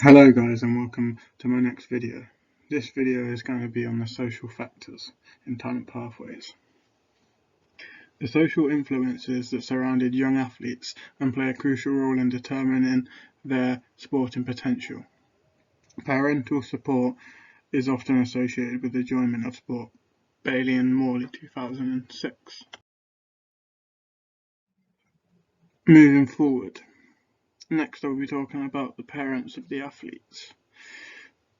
Hello guys, and welcome to my next video. This video is going to be on the social factors in talent pathways. The social influences that surrounded young athletes and play a crucial role in determining their sporting potential. Parental support is often associated with the enjoyment of sport. Bailey and Morley, 2006. Moving forward, next I'll be talking about the parents of the athletes.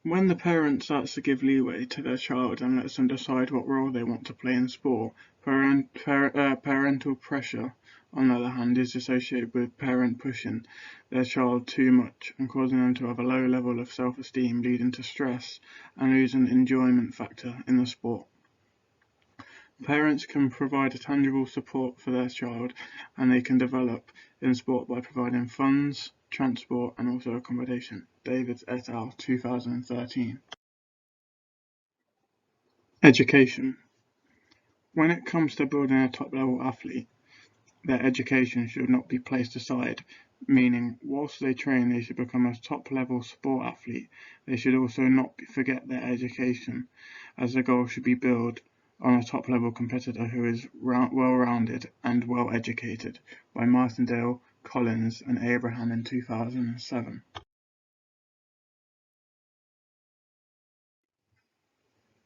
When the parent starts to give leeway to their child and lets them decide what role they want to play in sport, parental pressure, on the other hand, is associated with parent pushing their child too much and causing them to have a low level of self-esteem, leading to stress and losing enjoyment factor in the sport. Parents can provide a tangible support for their child, and they can develop in sport by providing funds, transport and also accommodation. Davids et al. 2013. Education. When it comes to building a top-level athlete, their education should not be placed aside, meaning whilst they train they should become a top-level sport athlete, they should also not forget their education, as the goal should be built on a top-level competitor who is well-rounded and well-educated, by Martindale, Collins and Abraham in 2007.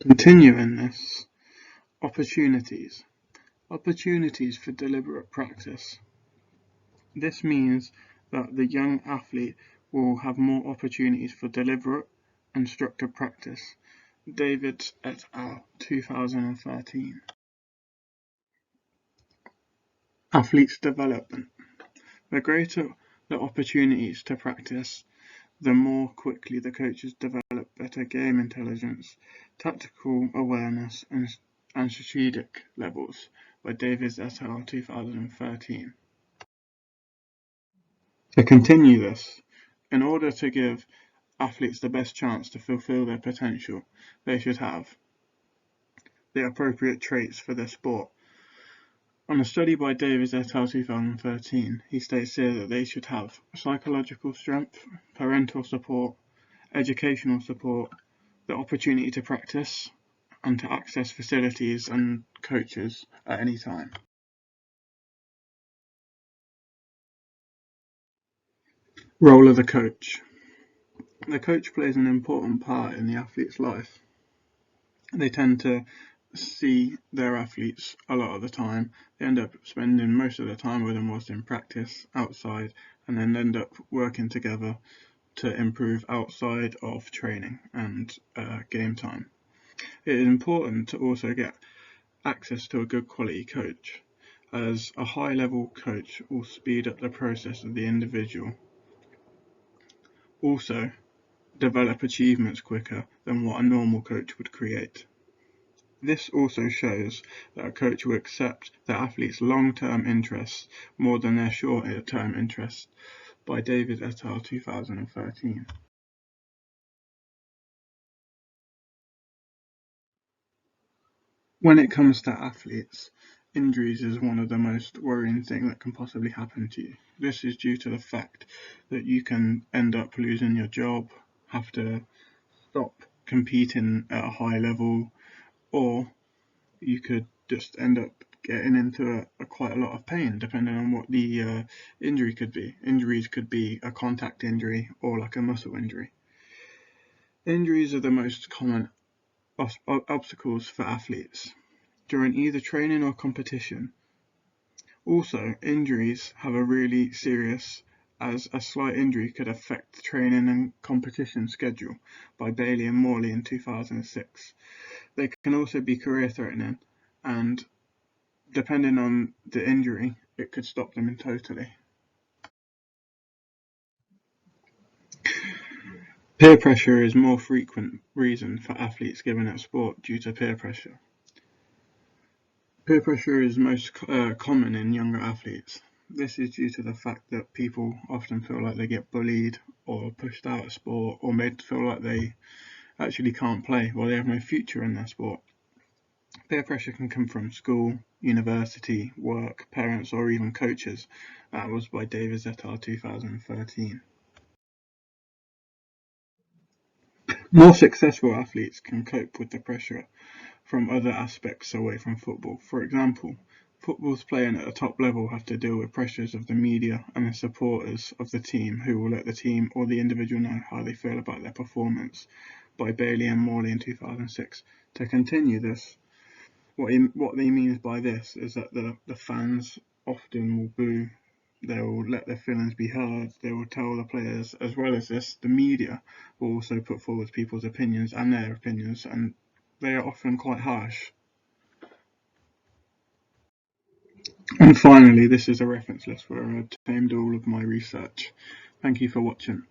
Continuing this, opportunities for deliberate practice. This means that the young athlete will have more opportunities for deliberate and structured practice. Davids et al. 2013. Athletes' development. The greater the opportunities to practice, the more quickly the coaches develop better game intelligence, tactical awareness and strategic levels, by Davids et al. 2013. To continue this, in order to give athletes the best chance to fulfill their potential, they should have the appropriate traits for their sport. On a study by Davids et al. 2013, he states here that they should have psychological strength, parental support, educational support, the opportunity to practice, and to access facilities and coaches at any time. Role of the coach. The coach plays an important part in the athlete's life. They tend to see their athletes a lot of the time. They end up spending most of the time with them whilst in practice outside, and then end up working together to improve outside of training and game time. It is important to also get access to a good quality coach, as a high level coach will speed up the process of the individual. Also, develop achievements quicker than what a normal coach would create. This also shows that a coach will accept the athlete's long-term interests more than their short-term interests, by Davids et al. 2013. When it comes to athletes, injuries is one of the most worrying things that can possibly happen to you. This is due to the fact that you can end up losing your job, have to stop competing at a high level, or you could just end up getting into quite a lot of pain, depending on what the injury could be. Injuries could be a contact injury or like a muscle injury. Injuries are the most common obstacles for athletes during either training or competition. Also, injuries have a really serious, as a slight injury could affect the training and competition schedule, by Bailey and Morley in 2006. They can also be career-threatening, and depending on the injury, it could stop them totally. Peer pressure is a more frequent reason for athletes giving up sport due to peer pressure. Peer pressure is most common in younger athletes. This is due to the fact that people often feel like they get bullied or pushed out of sport, or made to feel like they actually can't play or they have no future in their sport. Peer pressure can come from school, university, work, parents or even coaches. That was by Davids et al. 2013. More successful athletes can cope with the pressure from other aspects away from football. For example, football's playing at a top level have to deal with pressures of the media and the supporters of the team who will let the team or the individual know how they feel about their performance, by Bailey and Morley in 2006. To continue this, what they means by this is that the fans often will boo, they will let their feelings be heard, they will tell the players, as well as this, the media will also put forward people's opinions and their opinions, and they are often quite harsh. And finally, this is a reference list where I obtained all of my research. Thank you for watching.